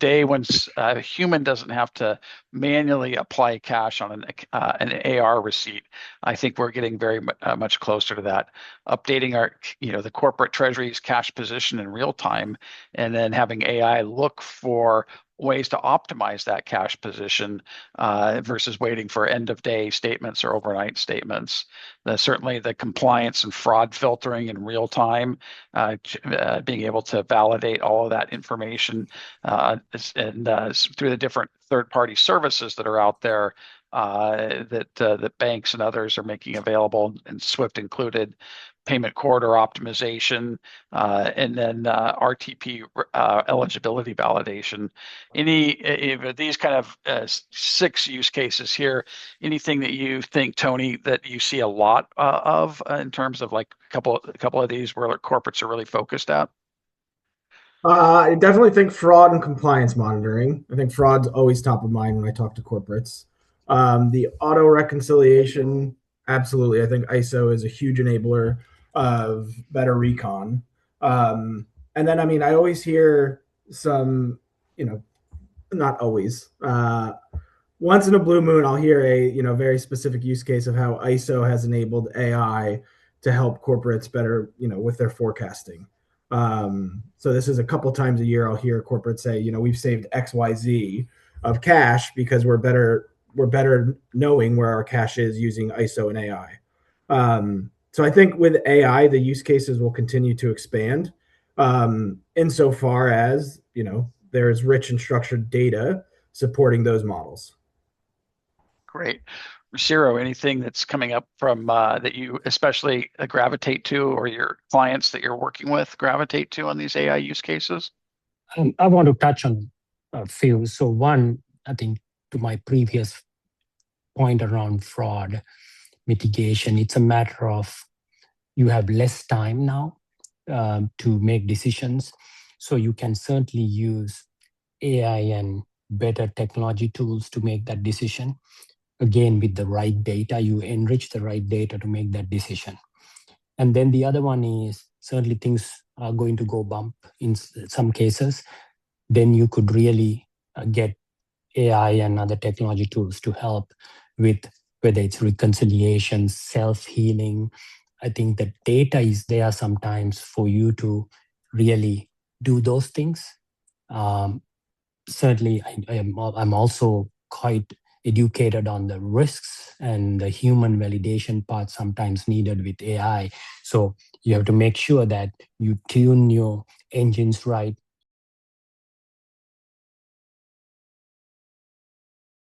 day when a human doesn't have to manually apply cash on an AR receipt. I think we're getting very much closer to that. Updating our, the corporate treasury's cash position in real time, and then having AI look for ways to optimize that cash position versus waiting for end of day statements or overnight statements. Certainly the compliance and fraud filtering in real time, being able to validate all of that information and through the different third-party services that are out there that banks and others are making available, and SWIFT included, payment corridor optimization, and then RTP eligibility validation. Any of these kind of 6 use cases here, anything that you think, Tony, that you see a lot of in terms of like a couple of these where corporates are really focused at? I definitely think fraud and compliance monitoring. I think fraud's always top of mind when I talk to corporates. The auto reconciliation, absolutely. I think ISO is a huge enabler of better recon. And then, I mean, I always hear some, not always. Once in a blue moon, I'll hear a very specific use case of how ISO has enabled AI to help corporates better, with their forecasting. So this is a couple times a year I'll hear corporates say, we've saved XYZ of cash because we're better knowing where our cash is using ISO and AI. So I think with AI, the use cases will continue to expand insofar as, there's rich and structured data supporting those models. Great. Rusiru, anything that's coming up from that you especially gravitate to, or your clients that you're working with gravitate to on these AI use cases? I want to touch on a few. So one, I think to my previous point around fraud mitigation, it's a matter of you have less time now to make decisions. So you can certainly use AI and better technology tools to make that decision. Again, with the right data, you enrich the right data to make that decision. And then the other one is certainly things are going to go bump in some cases. Then you could really get AI and other technology tools to help with whether it's reconciliation, self-healing. I think the data is there sometimes for you to really do those things. Certainly, I'm also quite educated on the risks and the human validation part sometimes needed with AI. So you have to make sure that you tune your engines right